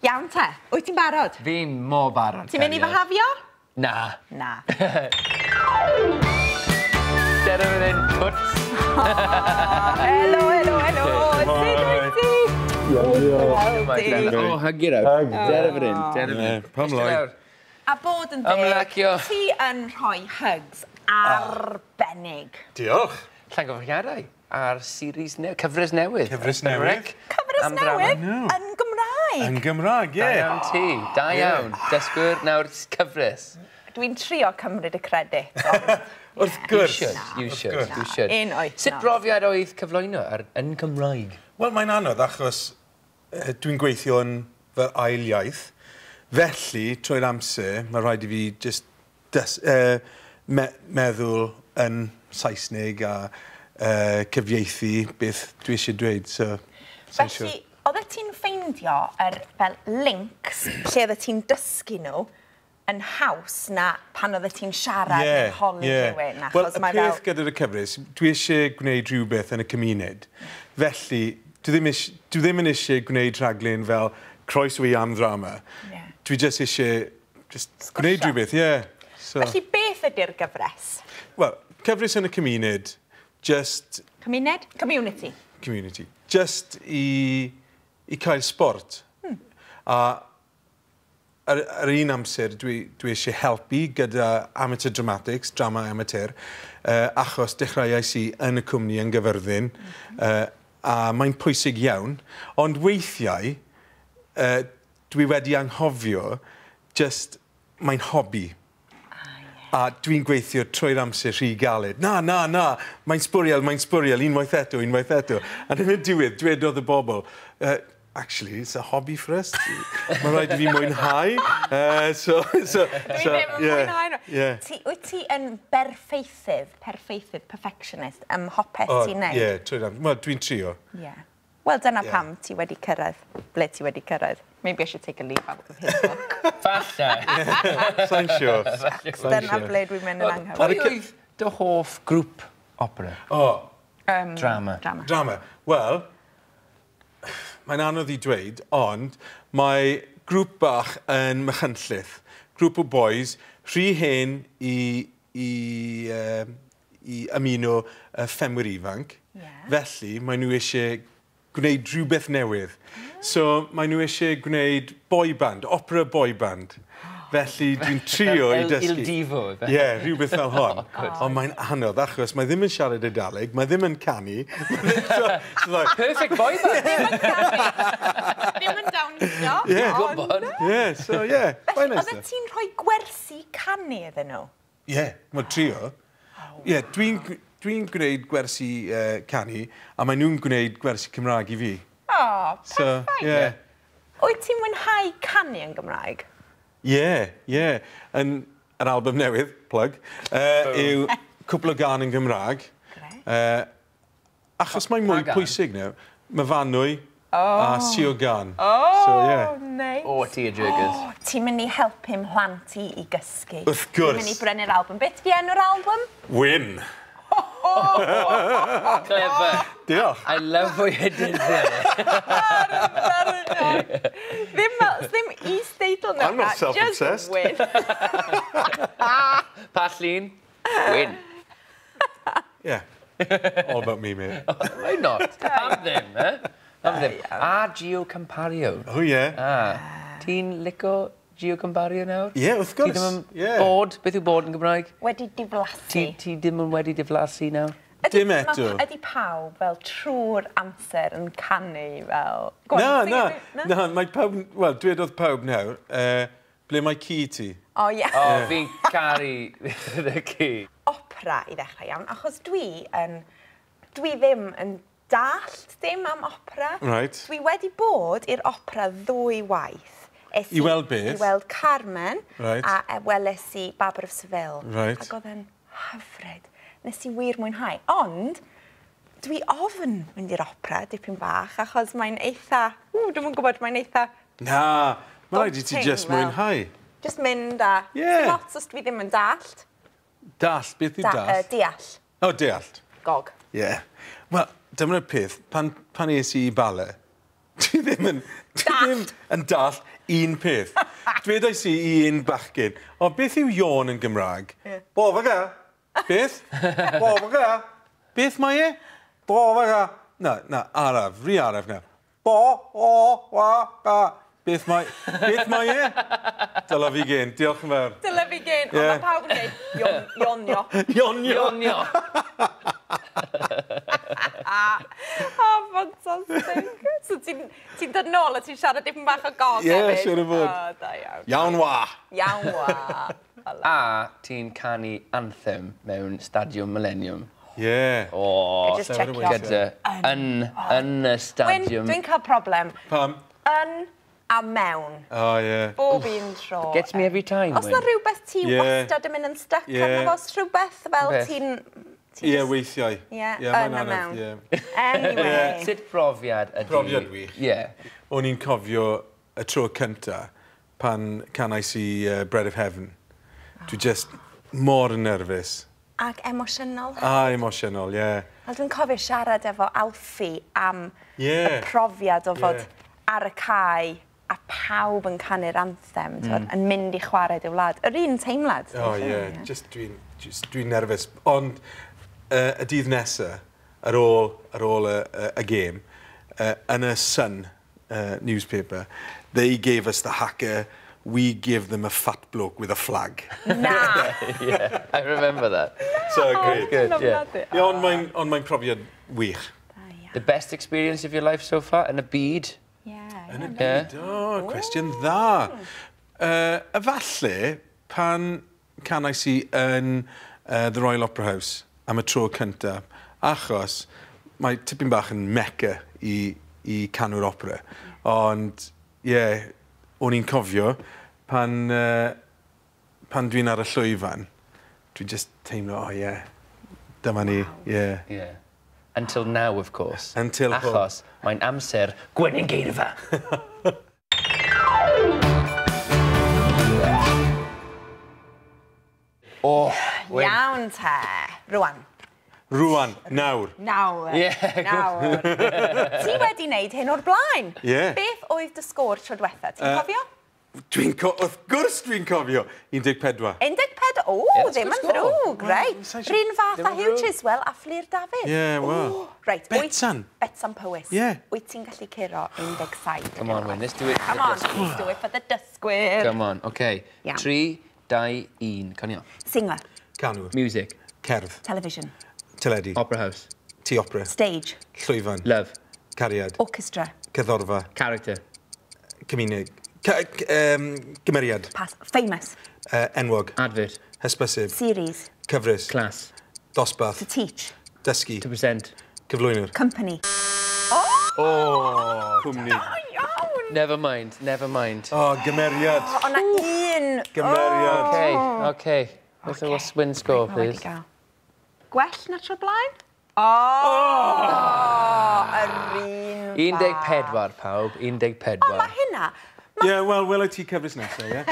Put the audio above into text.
Iawn te, wyt ti'n barod? Fi'n mor barod. Ti'n mynd i fahafio? Na. Na. Dere fan hyn, twts. Helo. Sut wyt ti? O, hug it out. Dere fan hyn, dere fan hyn. Pam lai. A bod yn Ymlacio. ti yn rhoi hugs arbennig. Diolch. Llangoffiadau ar series cyfres newydd. Cyfres newydd. Cyfres newydd yn Gymraeg. Yn Gymraeg, Da iawn ti, da iawn. Dysgwyr nawr cyfres. Dwi'n trio cymryd y credit. Wrth gwrs. You should. Un oed. Sut brofiad oedd cyflwyno yn Gymraeg? Wel, mae'n anodd achos dwi'n gweithio yn fy ail iaith. Felly, trwy'r amser, mae rhaid i fi just meddwl yn Saesneg a cyfieithu beth dwi eisiau dweud. Felly, oeddet ti'n ffeindio fel links lle oeddet ti'n dysgu nhw yn haws na pan oeddet ti'n siarad neu holi rhywun? Wel, y peth gyda'r cyfres, dwi eisiau gwneud rhywbeth yn y cymuned. Felly, dwi ddim yn eisiau gwneud rhaglen fel croeswi am ddrama. Dwi jyst eisiau gwneud rhywbeth, Felly, beth ydy'r gyfres? Wel, cyfres yn y cymuned, just... Cymuned? Community. Community. Just i cael sport. A ar un amser, dwi eisiau helpu gyda amateur dramatics, drama amateur, achos dechreuais i yn y cwmni yn Gyfyrddin, a mae'n pwysig iawn, ond weithiau, dwi wedi anghofio, just mae'n hobi. A dwi'n gweithio trwy'r amser rhy galed. Na, mae'n sbwriel, unwaith eto. A yn y diwedd, dwedodd y bobl, actually, it's a hobby for us. Mae'n rhaid i fi mwynhau. Dwi ddim yn mwynhau. Wyt ti yn perffaithydd, perfectionist, hopeth ti'n neud? Ie, trwy'r amser. Wel, dwi'n trio. Wel, dyna pam ti wedi cyrraedd. Ble ti wedi cyrraedd? Maybe I should take a leave out of his book. Falle. Sa'n siwr. Dyna ble dwi'n mynd yn anghywir. Pwy oedd dy hoff grŵp opera? Drama. Wel, mae'n anodd i dweud, ond mae grŵp bach yn Machynlleth. Grŵp o boys, rhy hen i ymuno ffemwyr ifanc. Felly, mae nhw eisiau gwneud rhywbeth newydd. So, mae nhw eisiau gwneud boy band, opera boy band. Felly, dwi'n trio i dysgu. Il Divo. Ie, rhywbeth fel hon. Ond mae'n anodd, achos mae ddim yn siarad Eidaleg, mae ddim yn canu. Perfect boy band. Ddim yn dawnsio. Gwybod. Felly, oeddet ti'n rhoi gwersi canu iddyn nhw? Ie, mae trio. Ie, dwi'n gwneud gwersi canu, a maen nhw'n gwneud gwersi Cymraeg i fi. Perffaith. Wyt ti'n mwynhau canu yn Gymraeg? Ie. Yn yr album newydd, plug, yw cwpl o gan yn Gymraeg. Achos mae'n mwy pwysig nawr. Myfanwy a sio gan. Neis. O, ti y jurgers. Ti'n mynd i helpu mhlant i gysgu? Wrth gwrs. Ti'n mynd i brynu'r album. Beth di enw'r album? Wyn. Clever. Diolch. I love what you did there. Ddim is-deitl na. I'm not self-obsessed. Just win. Pallin. Win. Yeah. All about me, mate. Why not? Pam ddim, Pam ddim. A Gio Campario. Oh, yeah. Ti'n lico Gio Campario nawr? Ie, wrth gwrs. Ti ddim yn bod? Beth yw bod yn Gymraeg? Wedi diflasu. Ti ddim yn wedi diflasu nawr? Dim eto. Ydy pawb fel trwy'r amser yn canu fel... Na, mae pawb... Wel, dwedodd pawb nawr, ble mae ci ti? O, ie. O, fi'n caru y ci. Opera i ddechrau iawn, achos dwi ddim yn dallt dim am opera. Right. Dwi wedi bod i'r opera ddwy waith. I weld beth? I weld Carmen, a weles i Babar of Seville. Right. Ac oedd yn hyfryd. Nes i wir mwynhau. Ond, dwi ofyn mynd i'r opera, dipyn bach, achos mae'n eitha... Dwi'n gwybod, mae'n eitha... Na, mae'n rhaid i ti just mwynhau. Just mynd a... Lots os dwi ddim yn dallt. Dallt? Beth yw dallt? Deall. O, deallt. Gog. Ie. Wel, dyma'r peth, pan es i i bale, dwi ddim yn dallt un peth. Dwedais i un bachgyn, o beth yw iawn yn Gymraeg? Bofaga. Beth? Bofaga. Beth mae e? Bofaga. Na, araf, ri araf na. Bofaga. Beth mae e? Dyla fi gen, diolch yn fawr. Dyla fi gen, ond mae pawb yn dweud, ionio. Ionio. Ffantastig. So ti'n dod nôl a ti'n siarad dipyn bach o gog hefyd? Ie, siwr o fod. Da iawn. Iawn wa. Iawn wa. A ti'n canu anthem mewn Stadiwm Millennium. Ie. O, Just check gyda yn y stadiwm. Dwi'n cael problem. Pam? Yn a mewn. O, ie. Bob un tro. Gets me every time. Os na rhywbeth ti wastad yn mynd yn stuck arno fo, os rhywbeth fel ti'n... Ie, weithiau. Ie, yn a mewn. Anyway. Sut profiad ydy? Profiad wych. Ie. O'n i'n cofio y tro cynta pan canais i Bread of Heaven. Dwi just mor yn nerfus. Ac emosiynol. A emosiynol, ie. Wel, dwi'n cofio siarad efo Alfie am y Ie. profiad o fod ar y cae a pawb yn canu'r anthem, yn mynd i chwarae dy wlad. Yr un teimlad. O, ie. Just dwi'n nerfus. Ond y dydd nesaf, ar ôl y game, yn y Sun newspaper, they gave us the hacker, we give them a fat bloke with a flag. Na! Yeah, I remember that. So great. Good, yeah. Ie, ond mae'n profiad wych. The best experience of your life so far yn y byd? Yn y byd, o, cwestiwn dda. Efalle, pan canais i yn the Royal Opera House am y tro cyntaf, achos mae tipyn bach yn mecca i canwyr opera. Ond, ie, o'n i'n cofio, pan dwi'n ar y llwyfan, dwi'n just teimlo, o ie, dyma ni, ie. Yeah. Until now, of course. Until Achos mae'n amser gwenyn geirfa. O, Iawn te. Rwan. Rwan, nawr. Nawr. Ie, Nawr. Ti wedi wneud hyn o'r blaen. Ie. Beth oedd dy sgôr tro diwetha? Ti'n cofio? Wrth gwrs dwi'n cofio, 14. 14? O, ddim yn ddrwg, reit. Rhyn fath a Hugh Chiswell a Fflir Dafydd. Ie, wel. Reit, Betsan. Betsan Powys. Ie. Wyt ti'n gallu curo 17? Come on, Wyn, let's do it. Come on, let's do it for the dysgwyr. Come on, okay. Iawn. 3, 2, 1, canio. Singer. Canwr. Music. Cerdd. Television. Teledu. Opera house. Opera. Stage. Llwyfan. Love. Cariad. Orchestra. Cyddorfa. Character. Cymunig. Gymeriad. Pass. Famous. Enwog. Advert. Hysbysib. Series. Cyfrus. Class. Dosbarth. To teach. Dysgu. To present. Cyflwynwr. Company. O, cwmni. Iawn! Never mind, never mind. O, gymeriad. O, na un. Gymeriad. Okay. What's the win score, please? Gwell na tro blaen? O! Yr un 14 pawb, 14. O, mae hynna... Ie, wel, welai ti cyfres nesaf, ie?